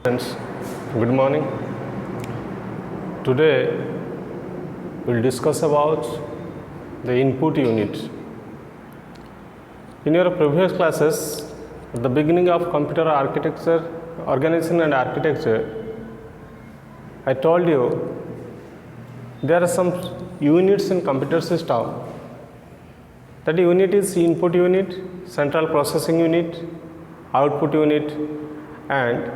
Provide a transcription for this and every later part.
Friends, good morning. Today we'll discuss about the input unit. In your previous classes, at the beginning of computer architecture, organization and architecture, I told you there are some units in computer system. That unit is input unit, central processing unit, output unit and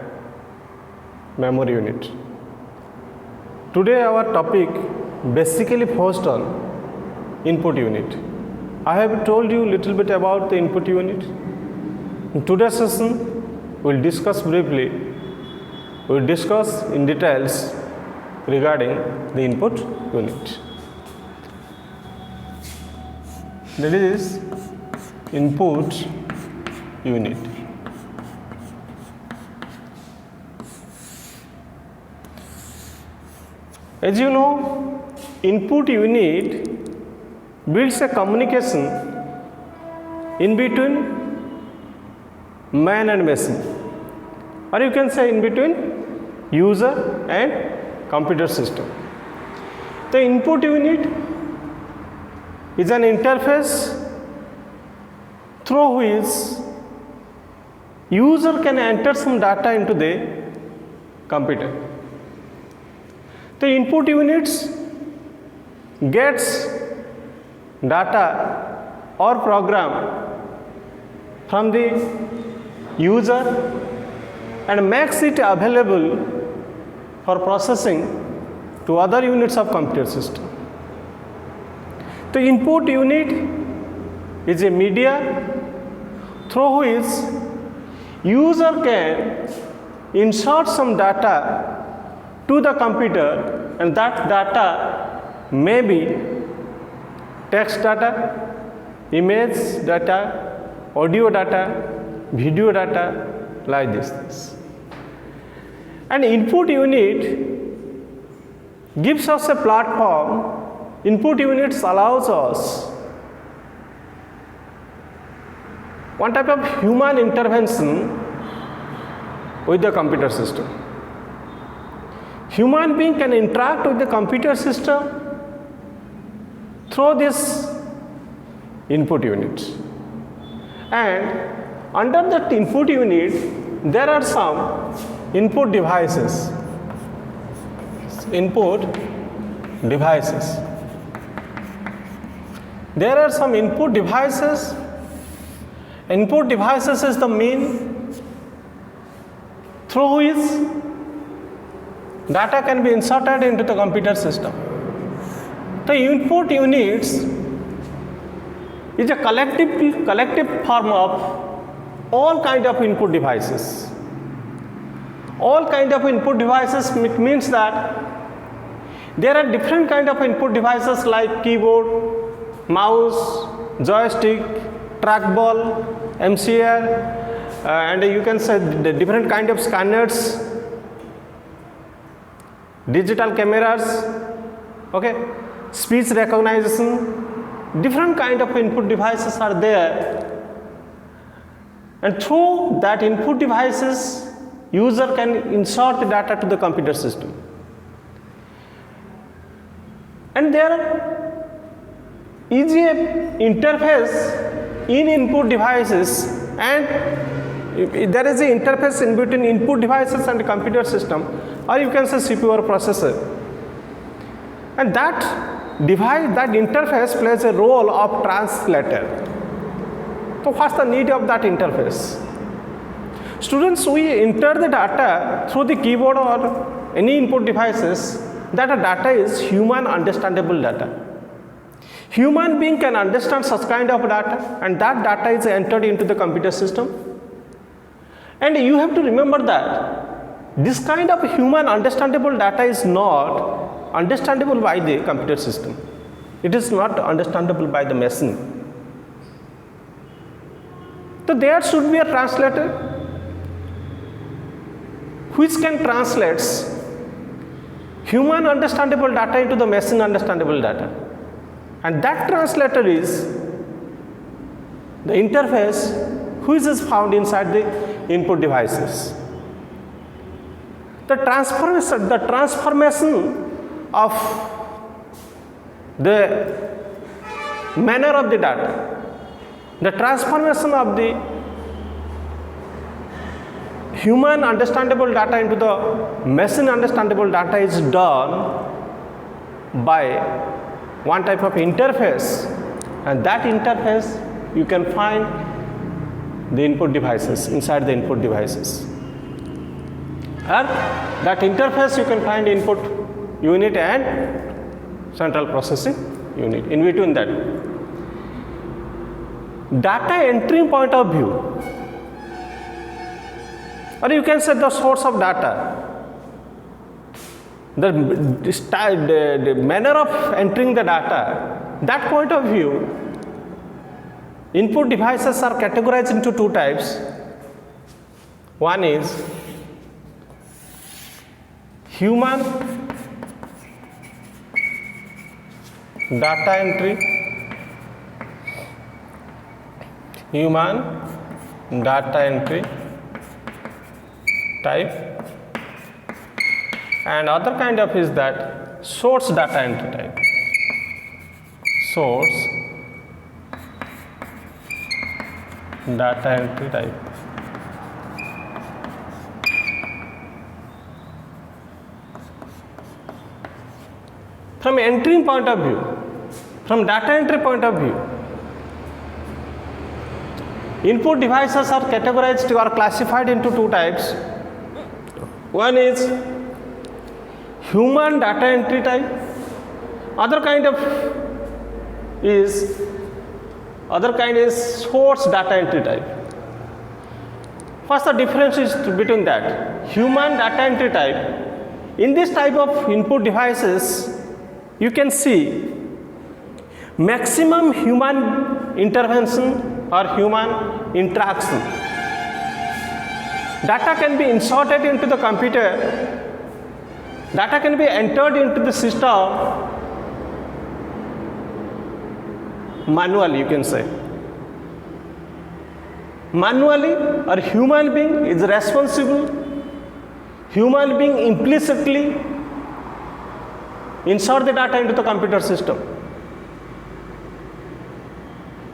memory unit. Today our topic basically focused on input unit. I have told you little bit about the input unit. In today's session we will discuss briefly, we will discuss in details regarding the input unit. That is input unit. As you know, input unit builds a communication in between man and machine, or you can say in between user and computer system. The input unit is an interface through which user can enter some data into the computer. The input units gets data or program from the user and makes it available for processing to other units of computer system. The input unit is a media through which user can insert some data to the computer, and that data may be text data, image data, audio data, video data, like these things. And input unit gives us a platform. Input units allows us one type of human intervention with the computer system. Human being can interact with the computer system through this input unit, and under that input unit there are some input devices. There are some input devices. Input devices is the mean through which data can be inserted into the computer system. The input units is a collective form of all kind of input devices. All kind of input devices means that there are different kind of input devices like keyboard, mouse, joystick, trackball, MCR, and you can say the different kind of scanners, digital cameras, okay, speech recognition, different kind of input devices are there, and through that input devices user can insert the data to the computer system. And there is a interface in input devices, and there is an interface in between input devices and the computer system, or you can say CPU or processor, and that device, that interface plays a role of translator. So what's the need of that interface? Students, we enter the data through the keyboard or any input devices. That data is human understandable data. Human being can understand such kind of data, and that data is entered into the computer system. And you have to remember that this kind of human understandable data is not understandable by the computer system. It is not understandable by the machine. So there should be a translator which can translate human understandable data into the machine understandable data, and that translator is the interface which is found inside the input devices. the transformation of the manner of the data, the transformation of the human understandable data into the machine understandable data is done by one type of interface, and that interface you can find the input devices, inside the input devices, and that interface you can find input unit and central processing unit. In between that, data entry point of view, or you can say the source of data, the manner of entering the data, that point of view, input devices are categorized into two types. One is human data entry, type, and other kind of is that source data entry type. Source data entry type. From entering point of view, from data entry point of view, input devices are categorized or classified into two types. One is human data entry type, other kind is source data entry type. First, the difference is between that. Human data entry type, in this type of input devices, you can see maximum human intervention or human interaction. Data can be inserted into the computer, data can be entered into the system manually, you can say. Manually, or human being is responsible, human being implicitly insert the data into the computer system.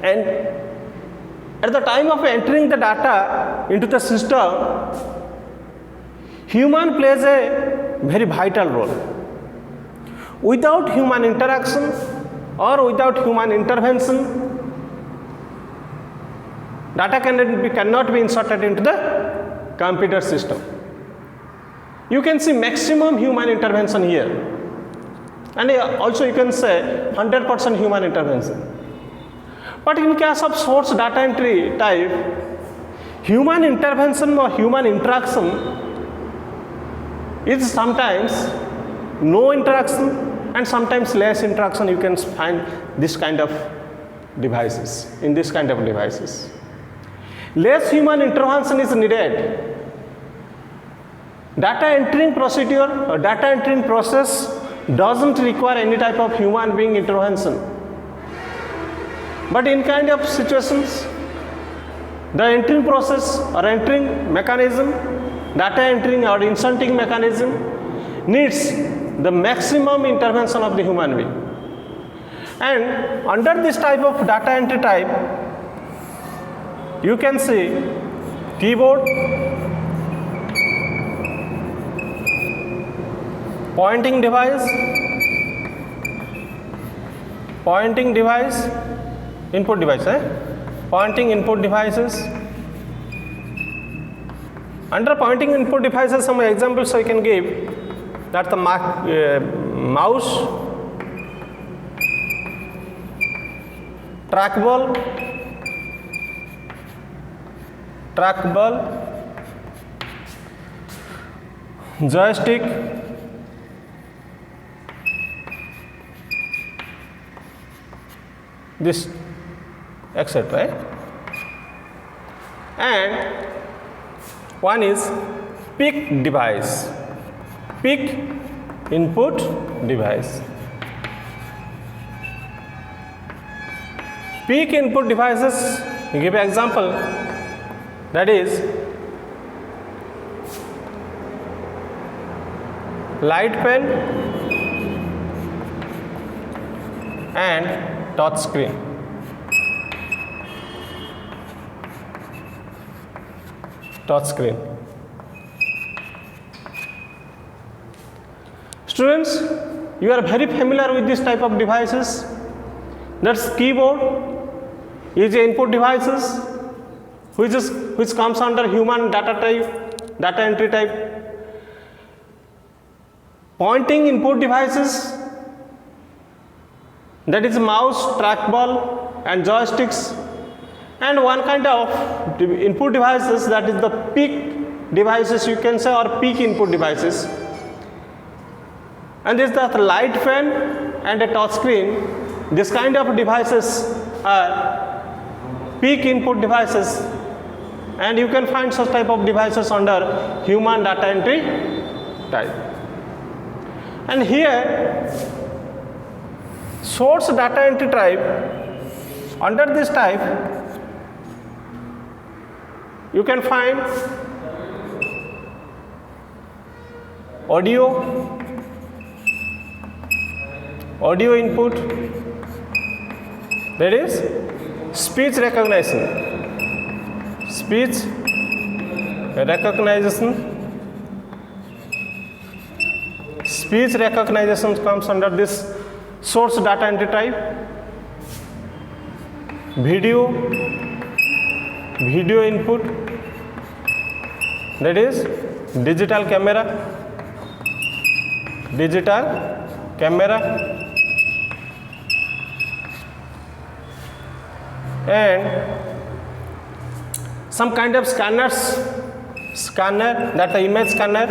And at the time of entering the data into the system, human plays a very vital role. Without human interaction or without human intervention, data cannot be inserted into the computer system. You can see maximum human intervention here, and also you can say 100% human intervention. But in case of source data entry type, human intervention or human interaction is sometimes no interaction and sometimes less interaction. You can find this kind of devices, in this kind of devices. Less human intervention is needed. Data entering procedure or data entering process doesn't require any type of human being intervention. But in kind of situations, the entering process or entering mechanism, data entering or inserting mechanism needs the maximum intervention of the human being. And under this type of data entry type, you can see keyboard, pointing device, input device, pointing input devices. Under pointing input devices, some examples I can give, that the mouse, trackball, joystick, this etc. And one is peak device, peak input device. Peak input devices, we give an example, that is light pen and touch screen. Touch screen. Students, you are very familiar with this type of devices. That's keyboard is the input devices which comes under human data type, data entry type. Pointing input devices, that is mouse, trackball and joysticks, and one kind of input devices, that is the peak devices you can say, or peak input devices. And this is the light pen and a touch screen. This kind of devices are peak input devices, and you can find such type of devices under human data entry type. And here source data entry type, under this type you can find audio input, that is speech recognition. Speech recognition comes under this source data entry type. Video input, that is digital camera, and some kind of scanner, that the image scanner,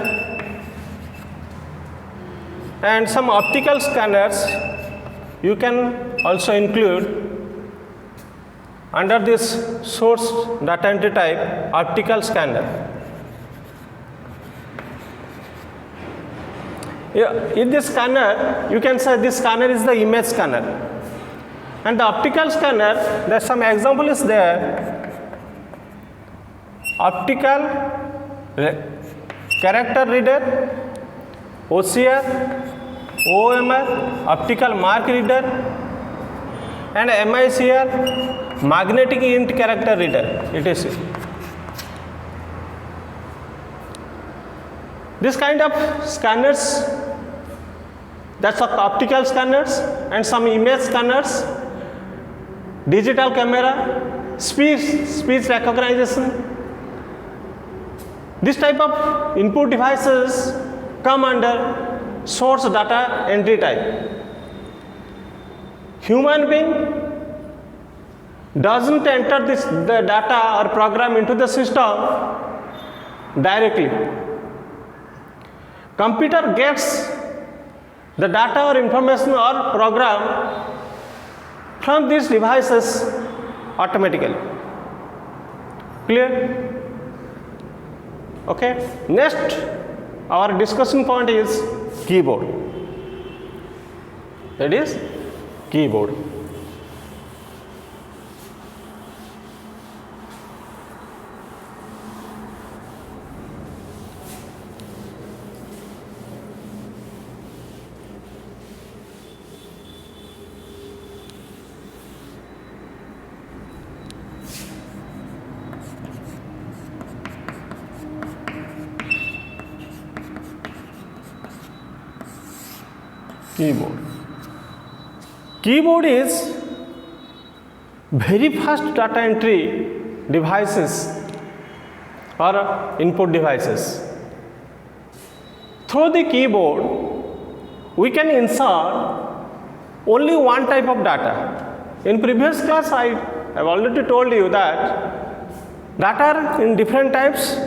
and some optical scanners you can also include under this source data entry type, optical scanner. In this scanner, you can say this scanner is the image scanner, and the optical scanner, there's some example is there. Optical character reader, OCR, OMR, optical mark reader, and MICR, magnetic int character reader, etc. This kind of scanners, that's optical scanners, and some image scanners, digital camera, speech recognition. This type of input devices come under source data entry type. Human being doesn't enter the data or program into the system directly. Computer gets the data or information or program from these devices automatically. Clear? Okay. Next, our discussion point is keyboard. That is keyboard. Keyboard is very fast data entry devices or input devices. Through the keyboard, we can insert only one type of data. In previous class, I have already told you that data are in different types,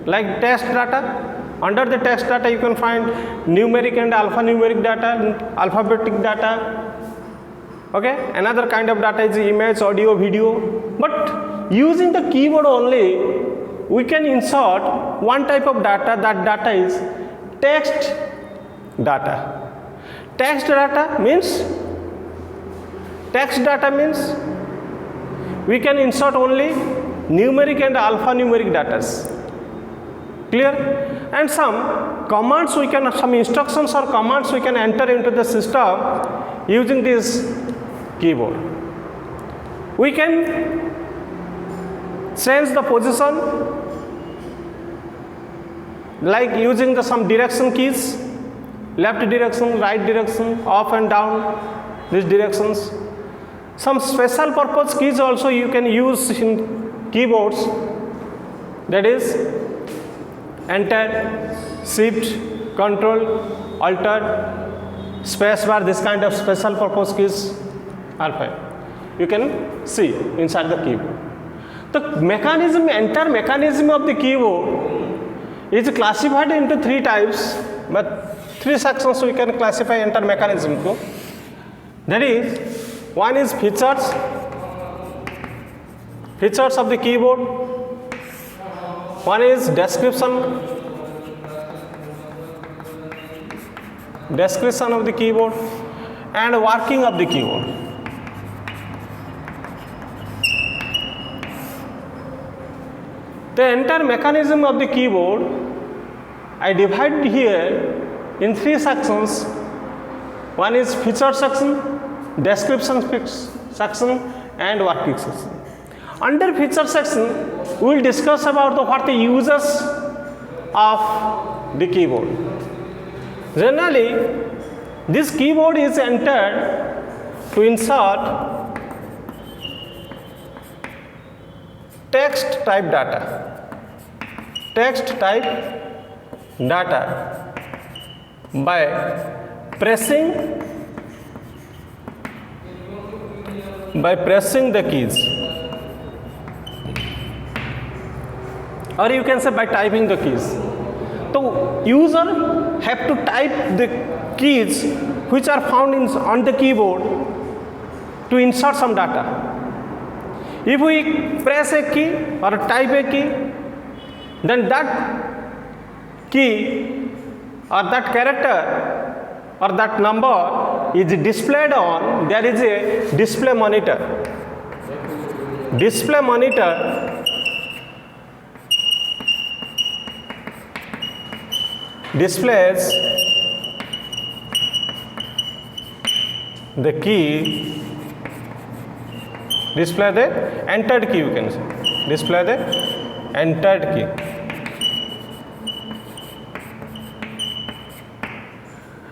like text data. Under the text data, you can find numeric and alphanumeric data, alphabetic data. Okay, another kind of data is image, audio, video. But using the keyboard only, we can insert one type of data. That data is text data. Text data means we can insert only numeric and alphanumeric data. Clear? And some commands we can, some instructions or commands we can enter into the system using this keyboard. We can change the position like using the some direction keys, left direction, right direction, up and down, these directions. Some special purpose keys also you can use in keyboards, that is enter, shift, control, alter, space bar, this kind of special purpose keys are fine. You can see inside the keyboard. The mechanism, entire mechanism of the keyboard is classified into three types, but three sections we can classify entire mechanism to. That is, one is features of the keyboard, one is description of the keyboard, and working of the keyboard. The entire mechanism of the keyboard I divide here in three sections. One is feature section, description section, and working section. Under feature section, we will discuss about what the uses of the keyboard. Generally, this keyboard is entered to insert text type data by pressing the keys, or you can say by typing the keys. So user have to type the keys which are found on the keyboard to insert some data. If we press a key or type a key, then that key or that character or that number is displayed on, there is a display monitor. Display monitor displays the key, display the entered key, you can say, display the entered key.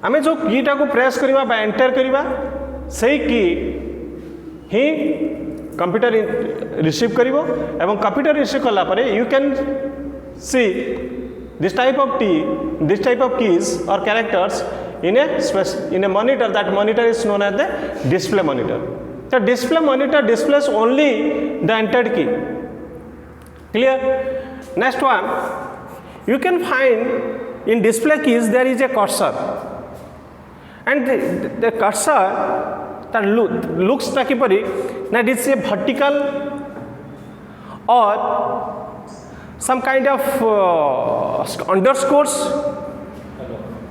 आमे जो कीटा को press करिबा बा enter करिबा सही की ही computer receive करिवो एवं computer receive करला परे you can C this type of keys or characters in a monitor. That monitor is known as the display monitor. The display monitor displays only the entered key. Clear? Next one, you can find in display keys there is a cursor, and the cursor that looks like that is a vertical or some kind of underscores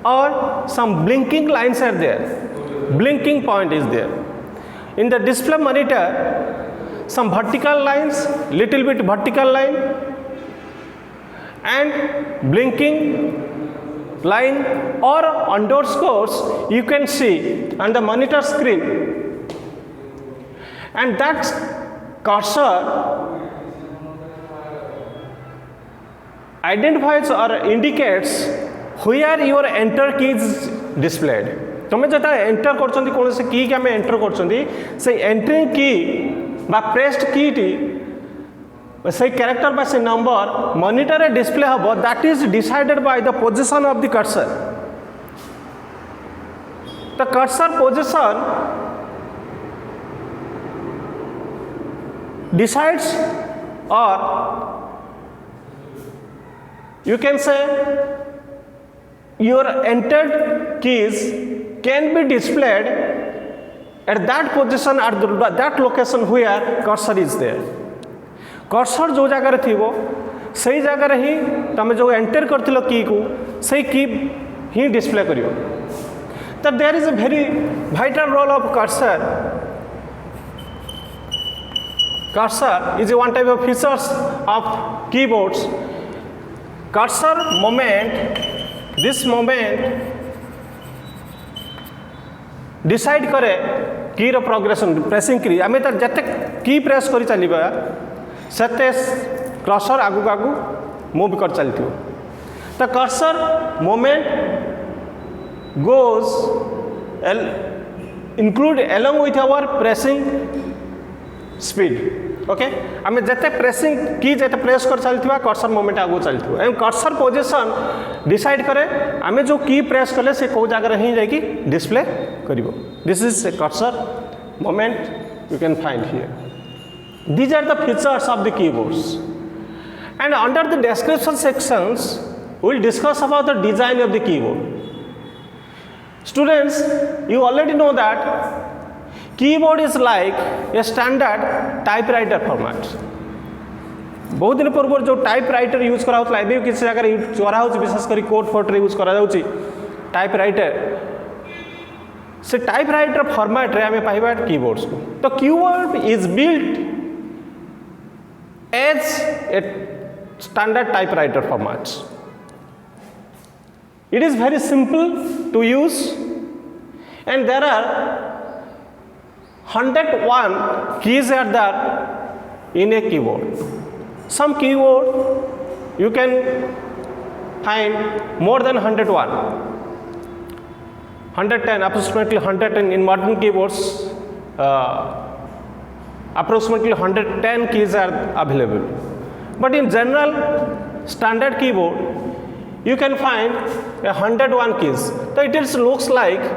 or some blinking lines are there, blinking point is there. In the display monitor, some vertical lines, little bit vertical line and blinking line or underscores you can see on the monitor screen, and that cursor identifies or indicates where your enter key is displayed. तुम जो enter कर कौन से की आम enter कर entering की बा प्रेस्ड की से कैरेक्टर बा से नंबर मॉनिटर डिस्प्ले हम that is decided by the position of the cursor. The cursor position decides or you can say your entered keys can be displayed at that position at that location where cursor is there. Cursor जो जगह Thibaut सही जगह ही तमे जो enter करथिलो की को सही की ही डिस्प्ले करियो. So there is a very vital role of cursor. Cursor is one type of features of keyboards. cursor moment, this moment decide करे की रो प्रोग्रेशन प्रेसिंग की आम जते की प्रेस कर चलवा सेते कर्सर आगु आगु मूव कर चलती तो cursor movement goes include along with our pressing speed okay आम जते प्रेसिंग की जते प्रेस कर चलती कर्सर मोमेंट आगु चलती एंड कर्सर पोजिशन डिसाइड करे आम जो की प्रेस कले से कौ जगह ही जाकि डिस्प्ले करिवो this is a cursor movement you can find here these are the features of the keyboards and under the description sections we will discuss about the design of the keyboard students you already know that keyboard is like a standard typewriter format बहुत दिन पूर्व जो typewriter use करा होता है किसी जगह use करा हो विशेषकर कोर्ट फोर्ट यूज करा टाइपराइटर से टाइपराइटर फॉर्मेट रे आम पाइबा कीबोर्ड्स को तो keyboard is built as a standard typewriter format it is very simple to use and there are 101 keys are there in a keyboard some keyboard you can find more than 101 110 approximately 110 in modern keyboards approximately 110 keys are available but in general standard keyboard you can find 101 keys so it is looks like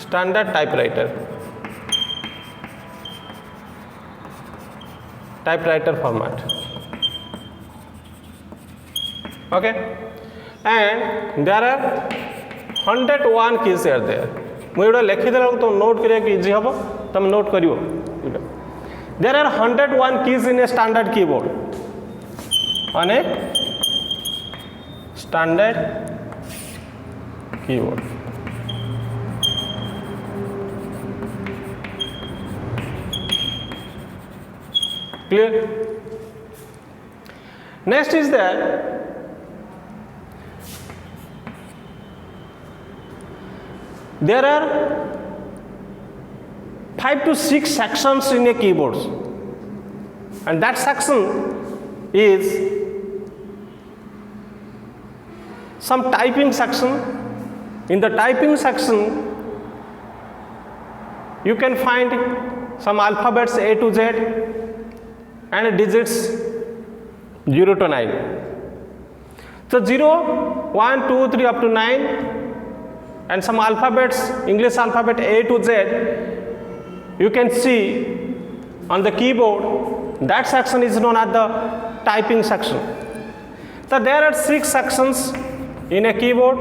standard typewriter format okay and there are 101 keys are there मुझे लिखिदेला तुम note करिया easy हम तुम note कर there are 101 keys in a standard keyboard on a standard keyboard clear next is that there are 5 to 6 sections in a keyboard and that section is some typing section in the typing section you can find some alphabets A to Z and digits 0 to 9 so 0 1 2 3 up to 9 and some alphabets English alphabet A to Z you can see on the keyboard that section is known as the typing section so there are 6 sections in a keyboard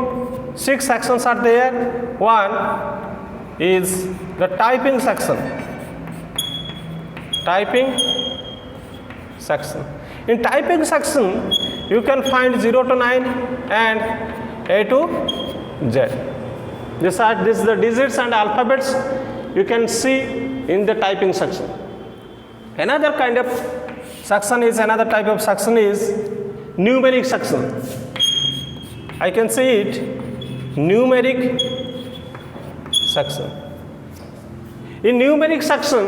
6 sections are there one is the typing section in typing section you can find 0 to 9 and A to Z This is the digits and alphabets you can see in the typing section. Another kind of section is numeric section. I can see it numeric section. In numeric section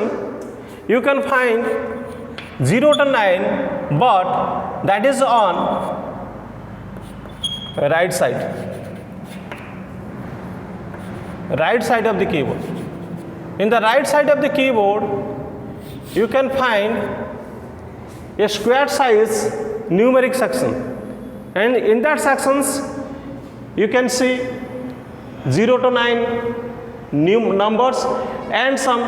you can find 0 to 9 but that is on right side of the keyboard. In the right side of the keyboard you can find a square size numeric section and in that sections you can see 0 to 9 numbers and some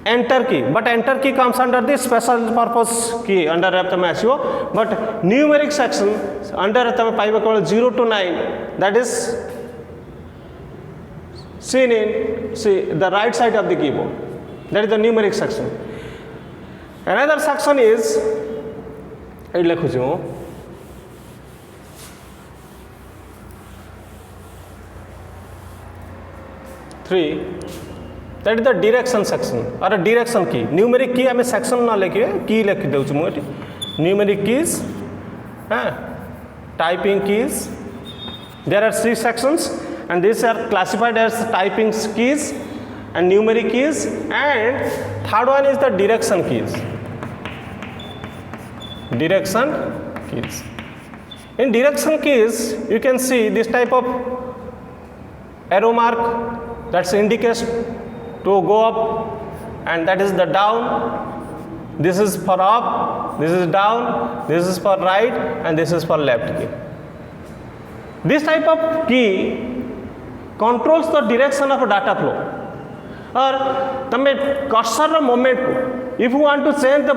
enter key but enter key comes under the special purpose key under Aptamashio but numeric section under 0 to 9 that is seen in the right side of the keyboard that is the numeric section another section is I lekhuchu 3 3, that is the direction section or a direction key. Numeric key आम section ना लिखे key लिखि देउछु मु एठी. Numeric keys, typing keys. There are 6 sections and these are classified as typing keys and numeric keys, and third one is the direction keys. Direction keys. In direction keys you can see this type of arrow mark that indicates to go up, and that is the down. This is for up, this is down, this is for right, and this is for left key. This type of key controls the direction of data flow. और तमें cursor movement को, if you want to change the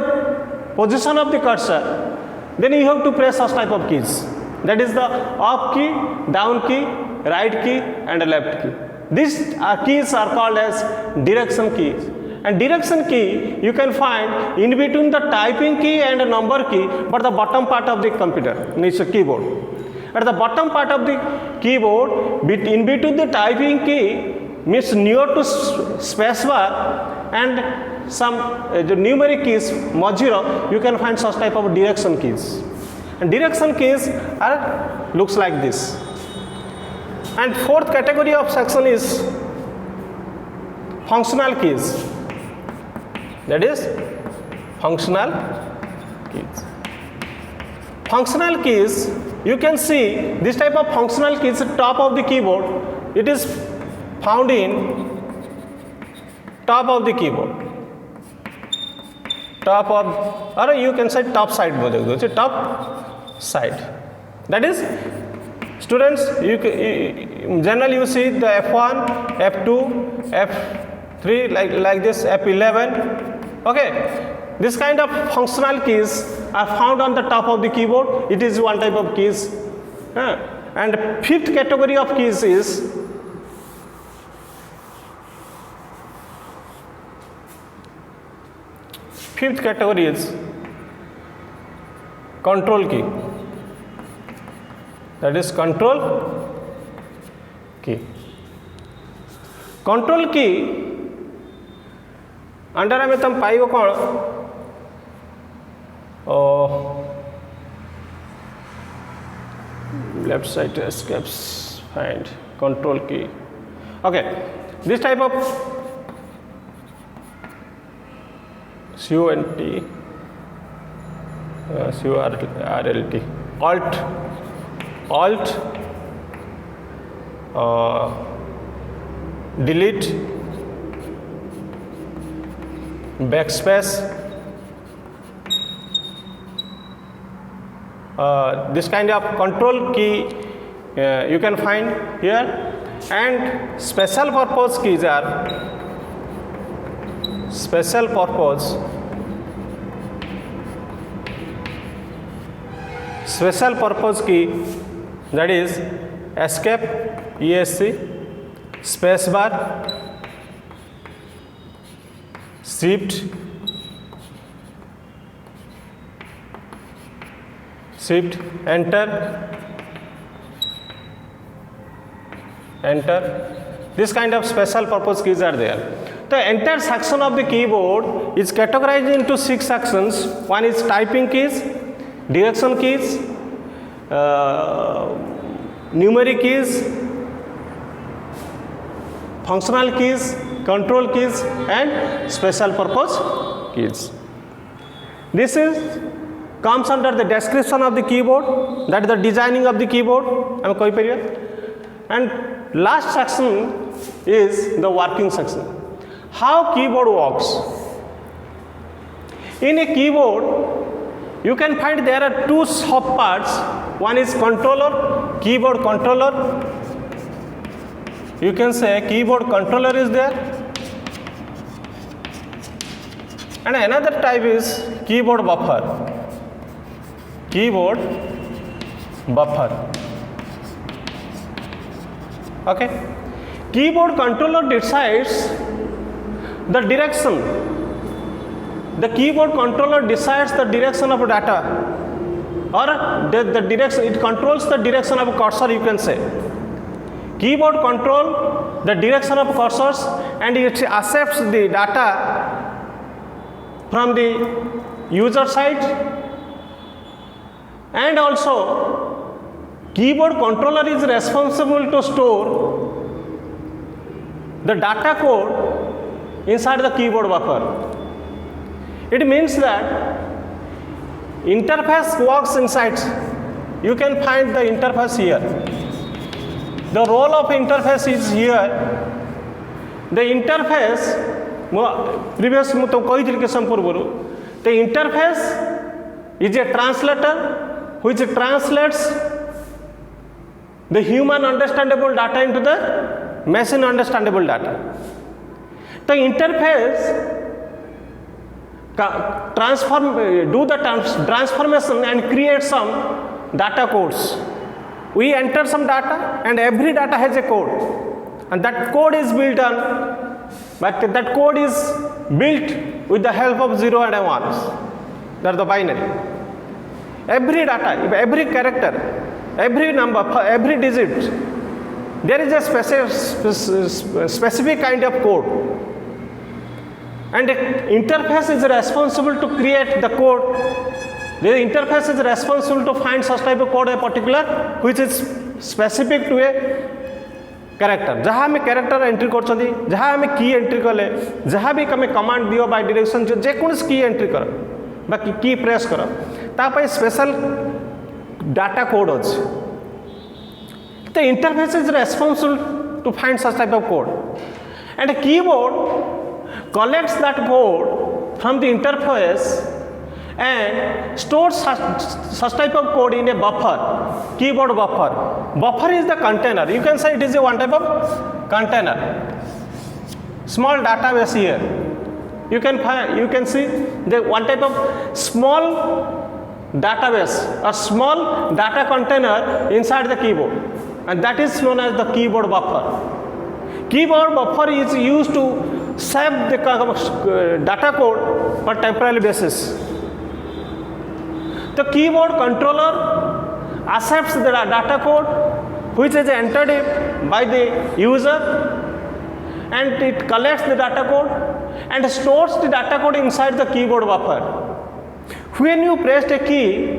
position of the cursor, then you have to press such type of keys. That is the up key, down key, right key, and left key. These keys are called as direction keys. And direction key you can find in between the typing key and number key, but the bottom part of the computer, means a keyboard. At the bottom part of the keyboard, in between the typing key, means near to spacebar, and some the numeric keys, Mozilla, you can find such type of direction keys. And direction keys are looks like this. And fourth category of section is functional keys. That is functional keys. Functional keys, you can see this type of functional keys at top of the keyboard. It is found in top of the keyboard. Top of, or you can say top side, top side. That is, students, generally you see the F1, F2, F3 like this, F11. Okay, this kind of functional keys are found on the top of the keyboard. It is one type of keys. And fifth category of keys is control key. That is control key. Control key under आम तुम पाइब कौन left side escapes find control key. Okay, this type of CONT CORLT alt delete, backspace, this kind of control key you can find here. And special purpose keys are special purpose key, that is escape, ESC, space bar, shift, enter. This kind of special purpose keys are there. The entire section of the keyboard is categorized into 6 sections. One is typing keys, direction keys, numeric keys, functional keys, control keys, and special purpose keys. This is comes under the description of the keyboard, that is the designing of the keyboard. And last section is the working section. How keyboard works. In a keyboard, you can find there are 2 subparts. One is controller, keyboard controller. You can say keyboard controller is there. And another type is keyboard buffer. Keyboard buffer. Okay. Keyboard controller decides the direction. The keyboard controller decides the direction of data, or the direction, it controls the direction of a cursor, you can say. Keyboard control the direction of cursors and it accepts the data from the user side, and also keyboard controller is responsible to store the data code inside the keyboard buffer. It means that interface works inside. You can find the interface here. The role of interface is here. The interface, previous to कहଥିଲି के संपूर्ण, the interface is a translator which translates the human understandable data into the machine understandable data. The interface do the transformation and create some data codes. We enter some data and every data has a code, and that code is built on, but that code is built with the help of 0 and 1s. That is the binary. Every data, every character, every number, every digit, there is a specific kind of code, and the interface is responsible to create the code. The interface is responsible to find such type of code, a particular which is specific to a character. जहाँ हमें character entry कर, जहाँ हमें की entry कले, जहाँ भी हमें कमांड दियो बाय डायरेक्शन जे कौन की एंट्री कर बा की प्रेस कर तापाई स्पेशल डाटा कोड अछि. The interface is responsible to find such type of code, and a keyboard collects that code from the interface and stores such type of code in a buffer, keyboard buffer. Buffer is the container. You can say it is a one type of container. Small database here. You can see the one type of small database or small data container inside the keyboard, and that is known as the keyboard buffer. Keyboard buffer is used to save the data code on temporary basis. The keyboard controller accepts the data code which is entered by the user, and it collects the data code and stores the data code inside the keyboard buffer. When you press a key,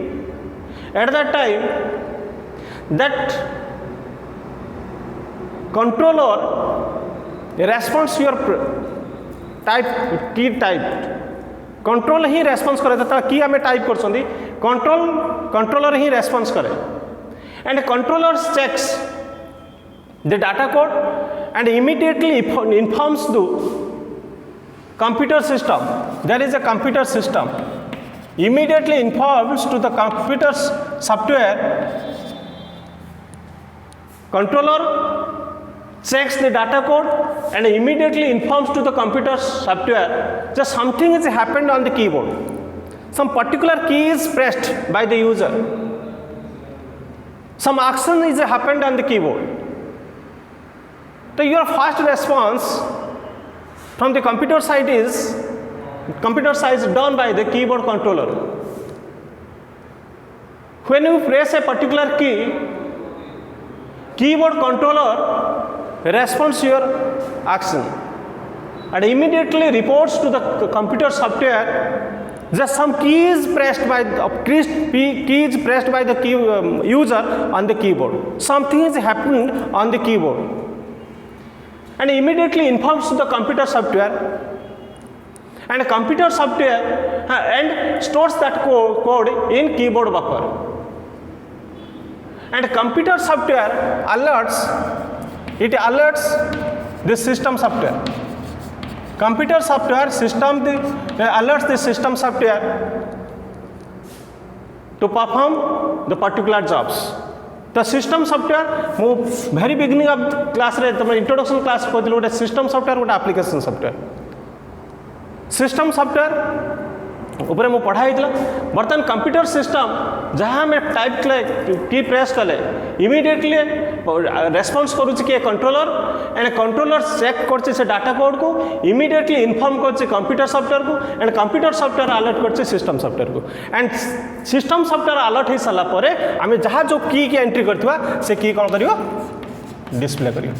at that time that controller responds to your key type. Control ही response करे तो की हमें type कर controller ही response करे, and controller checks the data code and immediately informs the computer system. There is a computer system immediately informs to the computer software. Controller checks the data code and immediately informs to the computer software that something has happened on the keyboard. Some particular key is pressed by the user. Some action is happened on the keyboard. So your first response from the computer side is done by the keyboard controller. When you press a particular key, keyboard controller responds to your action and immediately reports to the computer software that some key is pressed by the user on the keyboard. Something is happened on the keyboard, and immediately informs to the computer software, and computer software and stores that code in keyboard buffer, and computer software alerts the system software. Computer software alerts the system software to perform the particular jobs. The system software, very beginning of class introduction class gote system software gote application software. System software ऊपर मु पढ़ाई बर्तमान computer system जहाँ में type की press कले immediately response करुच्ची कि controller and controller check कर डाटा कोड को इमीडिएटली इनफॉर्म कर कंप्यूटर सॉफ्टवेयर को एंड कंप्यूटर सॉफ्टवेयर अलर्ट कर सिस्टम सॉफ्टवेयर को एंड सिस्टम सॉफ्टवेयर अलर्ट हो सारा पर आम जहाँ जो की एंट्री करथिबा से की कौन करियो डिस्प्ले करियो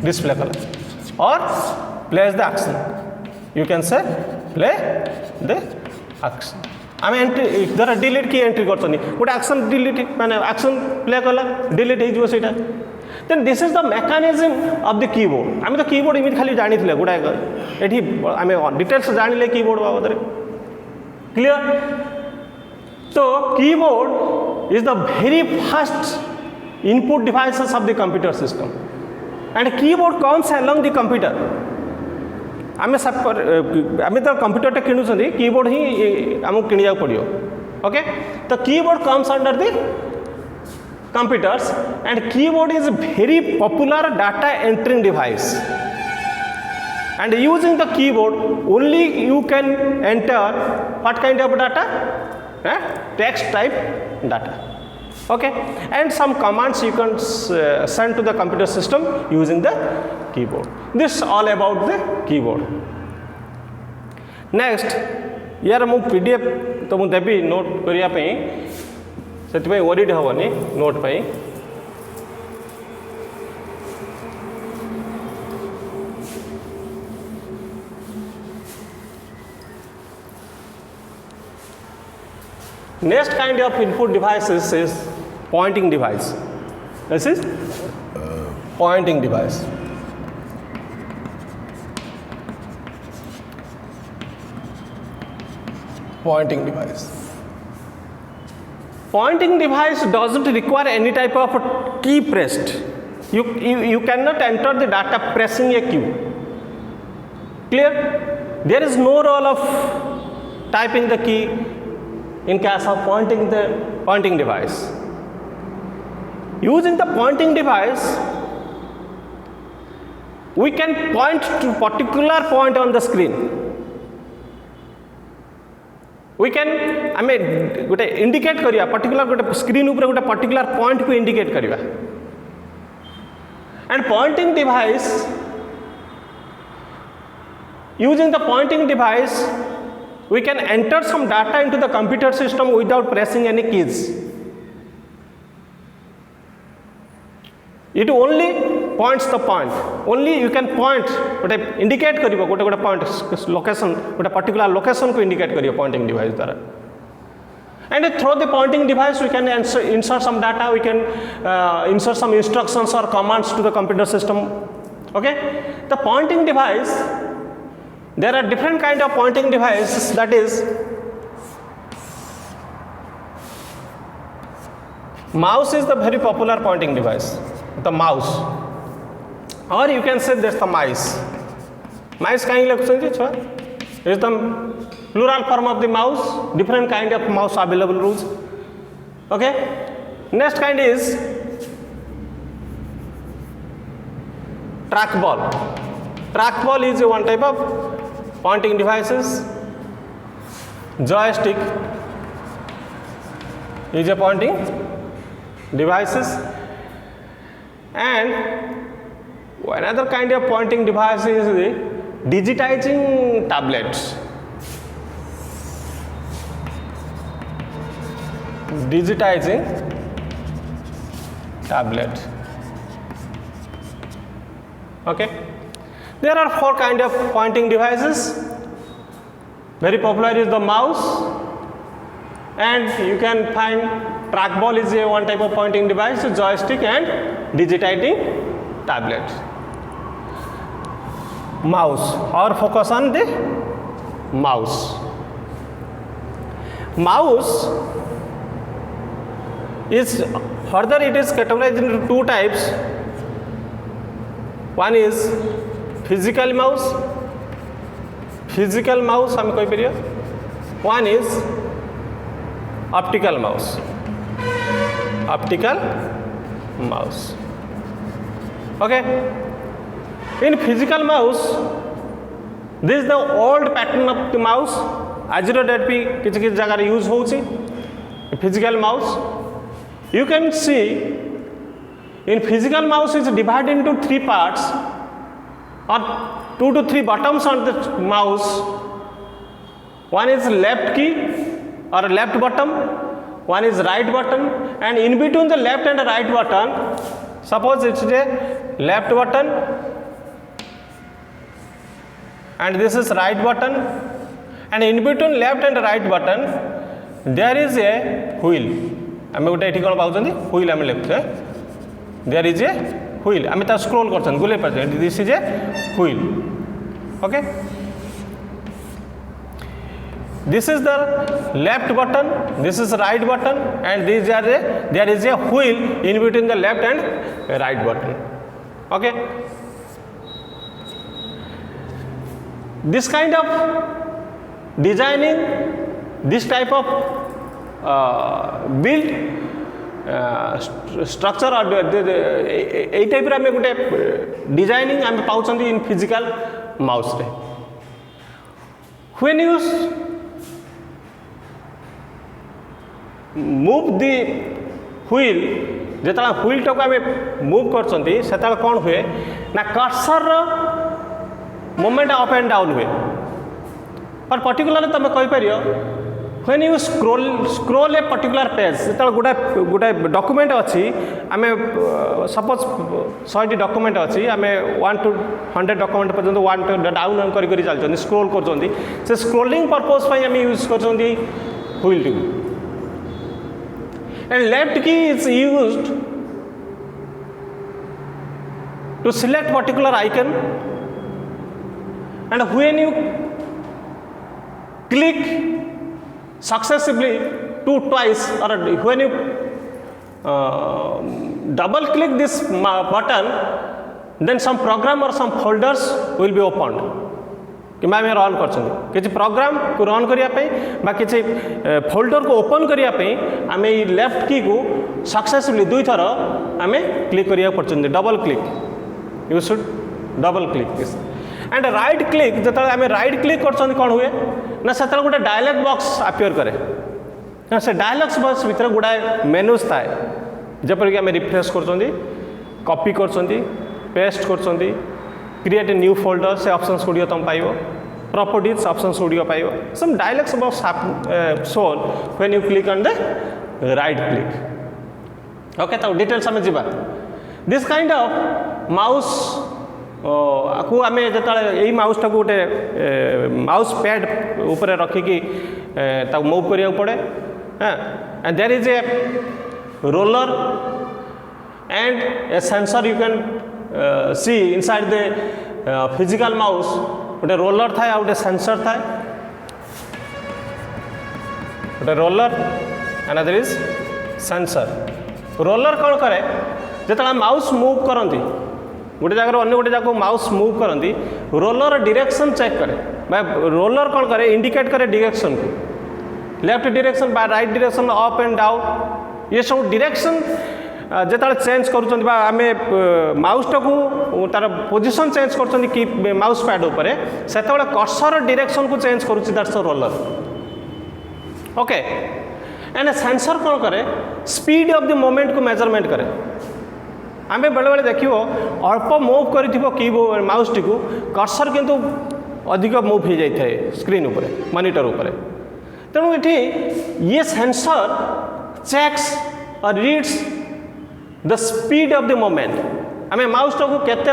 display color or place the action. You can say play the action. आम एंट्री धर डिलीट की एंट्री कर गोटे एक्शन डिलीट माने एक्शन प्ले कला डिलीट हो सीटा then this is the mechanism of the keyboard. आम तो कीबोर्ड इमित खाली जानी गुड़ाए ये आम डिटेल्स जानिले कीबोर्ड बाबद क्लियर. तो keyboard is the very fast input devices of the computer system and keyboard comes along the computer. आम तो कंप्यूटर किणुं कीबोर्ड ही आमको किणा पड़ो. ओके तो keyboard comes under the computers and keyboard is very popular data entering device and using the keyboard only you can enter what kind of data, text type data. Okay, and some commands you can send to the computer system using the keyboard. This all about the keyboard. Next यार मु pdf तो मु देबी note करिया पई से worried हेनी note pi. Next kind of input devices is pointing device. This is pointing device. Pointing device. Pointing device doesn't require any type of key pressed. You cannot enter the data pressing a key. Clear? There is no role of typing the key in case of pointing device. Using the pointing device, we can point to particular point on the screen. We can गोटे indicate करिया particular गोटे screen ऊपर गोटे particular point को indicate करिया. And pointing device using the pointing device we can enter some data into the computer system without pressing any keys. It only points the point. Only you can point गोटे indicate करियो गोटे गोटे point location गोटे particular location को indicate करियो pointing device द्वारा. And through the pointing device we can insert some data, we can insert some instructions or commands to the computer system. Okay, the pointing device, there are different kind of pointing devices. That is mouse is the very popular pointing device, the mouse, or you can say that's the mice. Mice kahin lakhusandi chua is the plural form of the mouse. Different kind of mouse available rules. Okay, next kind is trackball. Trackball is one type of pointing devices. Joystick is a pointing devices, and another kind of pointing device is the digitizing tablets. Digitizing tablet. Okay, there are four kind of pointing devices. Very popular is the mouse, and you can find trackball is a one type of pointing device, joystick and digitizing tablet. Mouse, or focus on the mouse. Mouse is further it is categorized into two types. One is physical mouse. Physical mouse हम कोई period. One is optical mouse. Optical mouse. Okay. In physical mouse, this is the old pattern of the mouse. आज date भी किसी जगह use होची. Physical mouse. You can see in physical mouse is divided into three parts or 2 to 3 buttons on the mouse. One is left key or left button, one is right button, and in between the left and the right button, suppose it's a left button and this is right button, and in between left and right button there is a wheel. आम गोटे ये कौन पाँच wheel आम लिखुचे, there is a wheel, आम scroll कर गुले पार्टे, this is a wheel. Okay, this is the left button, this is right button, and this are there is a wheel in between the left and right button. Okay, this kind of designing, this type of build structure or এই টাইপর আমি গোটে designing আমি পাউছন্তি in physical mouse রে. when you move the wheel, যেতলা wheel টাকে আমি move করছন্তি সেতলা কোন হুয়ে না cursor movement up and down हुए. और पर्टिकुलर तुम कहीपर when you scroll a particular page, जो गोटे गोटे डॉक्यूमेंट अच्छी आम सपोज 100 डॉक्यूमेंट अच्छी आम 1 to 100 डॉक्यूमेंट पर्यंत 1 to डाउन कर चलते स्क्रोल कर स्क्रोलिंग पर्पज आम यूज कर व्हील टी. And left key is used to select particular icon, and when you click successively twice, or when you double click this button, then some program or some folders will be opened. कि आम run कर programme को run करने कि folder को open करने आम left की को सक्सेसफुली 2 थर आम क्लिक करिया पड़ते, double click, you should double click this. And right click जो आम राइट क्लिक कर कौन हुए ना से गोटे डायलॉग बॉक्स अपियर करे ना, से डायलॉग बॉक्स भीतर गुड़ाए मेनूज थाए, जपरिक आम रिफ्रेश कर कॉपी कर पेस्ट कर क्रिएट न्यू फोल्डर, से ऑप्शंस गुड़िक तुम पाइब, प्रॉपर्टीज ऑप्शंस गुड़िक पाइब, some dialogs box shown when you click on the right click. Okay, तो डिटेल्स आम जा. दिस काइंड ऑफ माउस को आम जो यही माउस टाक गोटे माउस पैड ऊपर रखिकी मूव करिया पड़े. And there is a roller and a sensor you can see inside the physical mouse. गोटे रोलर थाए गोटे सेंसर थाए, गोटे roller and there is sensor. Roller कौन करे जो माउस मूव करती गोटे जगह अन्य गोटे जगह माउस मूव करती, रोलर डायरेक्शन चेक करे, रोलर कौन करे इंडिकेट करे डायरेक्शन को, लेफ्ट डायरेक्शन बा right direction, up and down, ये सब डायरेक्शन जो चेंज कर आम माउस टाक तार पोजिशन चेंज कर कि माउस पैड उपर से कर्सर डायरेक्शन को चेंज करुच्ची, that's a roller. Okay, and sensor कौन करे स्पीड ऑफ द मोमेंट को मेजरमेंट करे. आम बेले बेले देखो अल्प मूव कर कीबोर्ड माउस टी कर्सर किंतु अधिक मूव हो जाए स्क्रीन उपर मॉनिटर उपर. तेणु ये सेंसर चेक्स और reads the speed of the movement. आम माउस टाक केते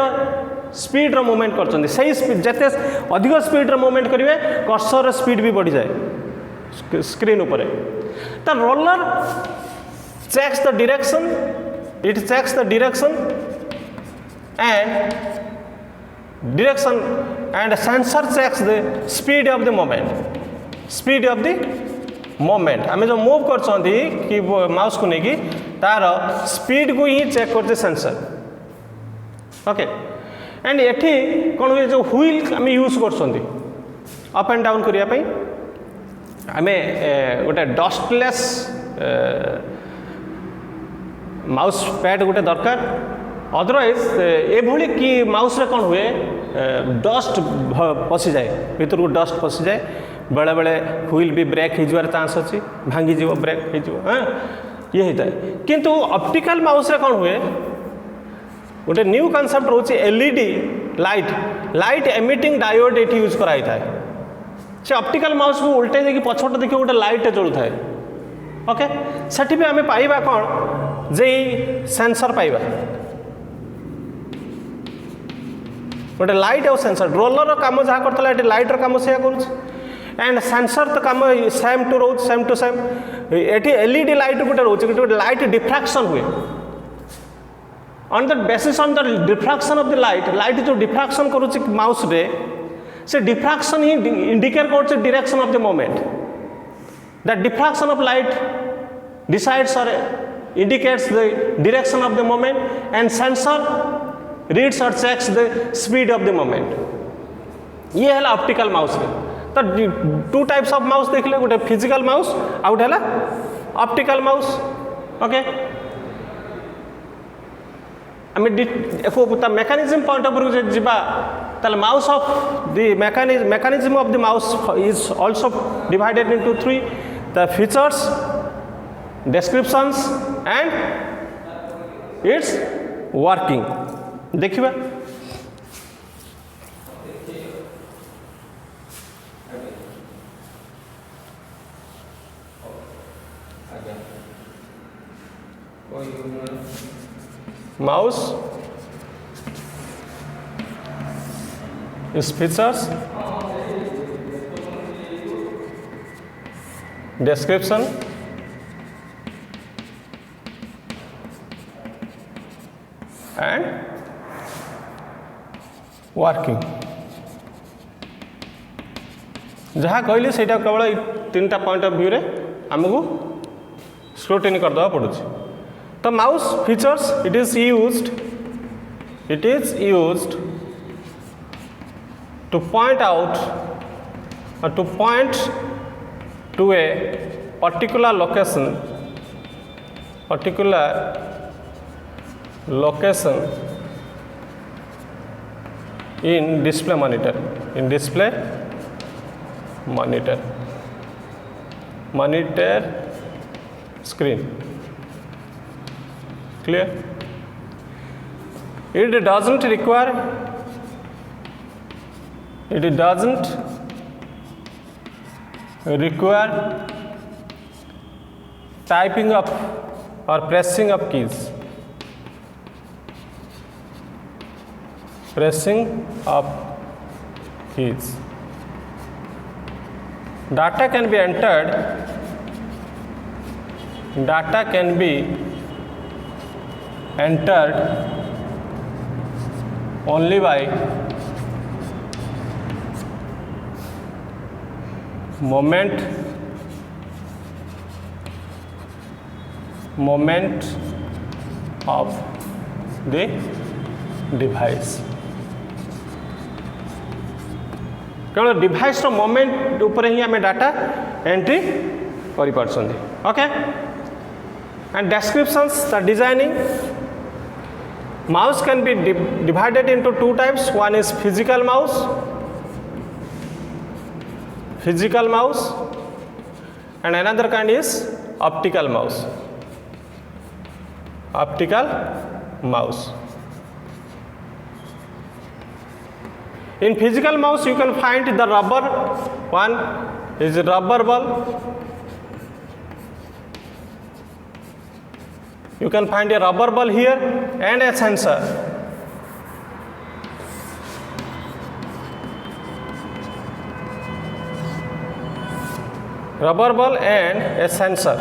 स्पीड रो मूवमेंट कर जिते अधिक स्पीड रो मूवमेंट करेंगे कर्सर स्पीड भी बढ़ी जाए स्क्रीन उपर. तो roller checks the direction, it checks the direction and sensor checks the speed of the moment. Speed of the moment आम जो मूव कर माउस को लेकिन तार स्पीड को ही चेक करते सेंसर. ओके, एंड एठी कौन हुए जो व्हील आम यूज कर अप एंड डाउन करने आम गोटे डस्टलेस माउस पैड गोटे दरकार. अदरवाइज ये कि माउस रे कौन हुए डस्ट पशि जाए, भीतर को डस्ट पशि जाए, बेले बेले व्हील भी ब्रेक हो चांस अच्छी, भांगी जीव ब्रेक हो. हाँ, ये होता है. किंतु ऑप्टिकल माउस रे कौन हुए गोटे न्यू कॉन्सेप्ट रोचे एलईडी लाइट एमिटिंग डायोड ये यूज कराई था. से ऑप्टिकल माउस को उल्टे देखिए पछपटे देखिए गोटे लाइट चलू थाए. ओके, सेठी भी आम पाइबा कौन जे सेंसर पाइबा. गोटे लाइट और सेंसर रोलर काम जहाँ करता है लाइटर काम से एंड सेंसर तो काम सेम टू रोज सेम टू सेम ये एलईडी लाइट गोटे रोचे गोटे लाइट डिफ्राक्शन हुए on the basis on the diffraction of the light जो डिफ्राक्शन करुच्ची माउस रे से डिफ्राक्शन ही इंडिकेट कर direction of the movement the diffraction of light decides और indicates the direction of the moment and sensor reads or checks the speed of the moment ये है optical mouse रे तो टू टाइप्स ऑफ माउस देख ले गोटे physical mouse आ गोटे है ऑप्टिकल माउस ओके आम मेकानिज्म पॉइंट ऑफ व्यू जीवा ताले mouse of the mechanism of the mouse is also divided into three the features descriptions and its working देखिबा mouse its features description and working जहाँ कहली से केवल तीन टा पॉइंट ऑफ व्यू रे आमको स्क्रूटिनी करदे पड़ू तो mouse features it is used two point out or to point to a particular location in display monitor, monitor screen. Clear? It doesn't require typing up or pressing up keys. Data can be entered only by moment of the device. केवल device रो movement ऊपर ही हमें data entry करि परछन okay and descriptions the designing mouse can be divided into two types one is physical mouse and another kind is optical mouse. In physical mouse you can find the rubber, one is rubber ball, you can find a rubber ball here and a sensor. Rubber ball and a sensor,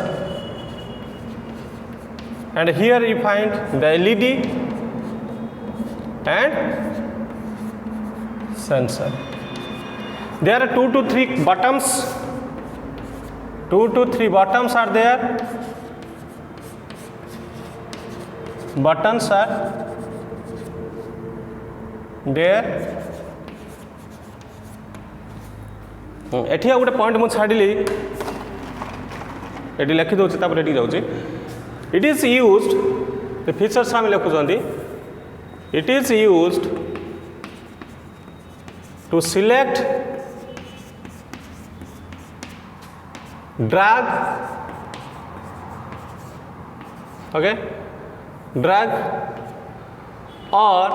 and here you find the LED and sensor. There are 2 to 3 buttons. 2 to 3 buttons are there. Buttons are there. एठी गोटे point मुझे छाड़ी ये लिखी दूसरी तापर ये जाऊँगी. It is used the features आम लिखुंट. It is used to select, drag or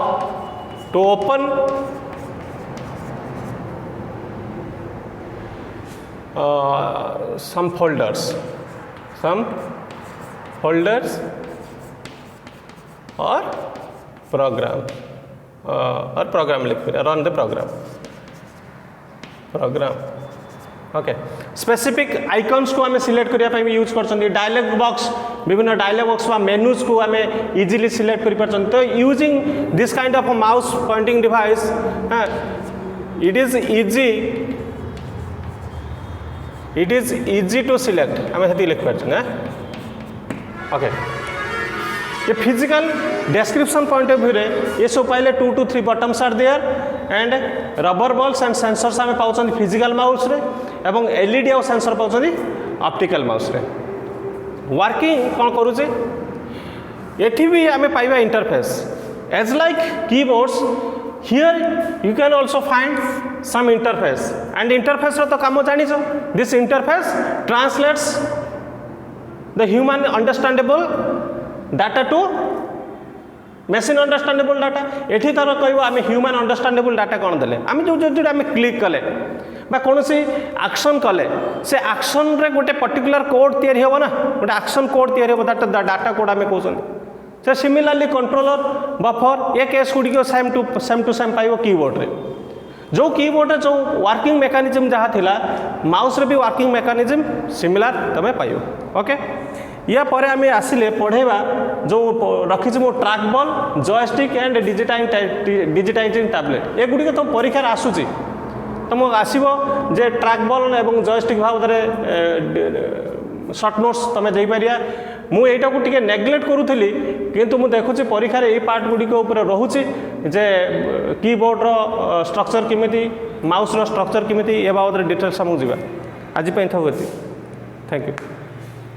to open some folders or program. और प्रोग्राम लिख run the program okay specific icons को आम सिलेक्ट करने यूज कर डायलॉग बॉक्स विभिन्न डायलॉग बॉक्स वा menus को आम इजिली सिलेक्ट कर तो using this kind of mouse pointing device it is easy to select um से लिख पार्छ ओके ये physical description point of view रे ये सब पाइले 2 to 3 buttons are there and rubber balls and sensors आम पाँच फिजिकल माउस रे एवं एलईडी और सेंसर पाँच ऑप्टिकल माउस रे वर्किंग कौन करुचे एठी भी आम पाइबा interface as like keyboards here you can also find some interface and interface रो तो काम जानिछ this interface translates the human understandable data to machine understandable data एठी तार कहब आम ह्यूमन अंडरस्टैंडेबल डाटा कौन देले आम जो जो आम क्लिक कले कौन सी एक्शन कले से एक्शन रे गोटे पर्टिकुलर कोड तैयारी होबो ना गोटे एक्शन कोड तैयारी होबो दैट डाटा कोड आम कहउछन से सिमिलरली कंट्रोलर बफर ये केस गुडी को सेम टू सेम पाइबो कीबोर्ड रे जो कीबोर्ड जो वर्किंग मेकानिज्म जहाँ थिला माउस रे भी वर्किंग मेकानिज्म सिमिलर तमे पाइबो ओके या पर आम आसिले पढ़ेबा जो रखी मो track ball joystick and digitising tablet ये गुड़ी तो परीक्षार आसूची तुम आसो जे ट्रैक बॉल एवं जॉयस्टिक भाव शॉर्ट नोट्स तुम देपर मुझे को टे नेग्लेक्ट करूली किंतु मुझे देखुची परीक्षार ये पार्ट गुड़िक रोचे जे कीबोर्ड रो स्ट्रक्चर किमिति माउस रो स्ट्रक्चर किमिति ए बाबद डिटेल्स आमको जावा आज थैंक यू।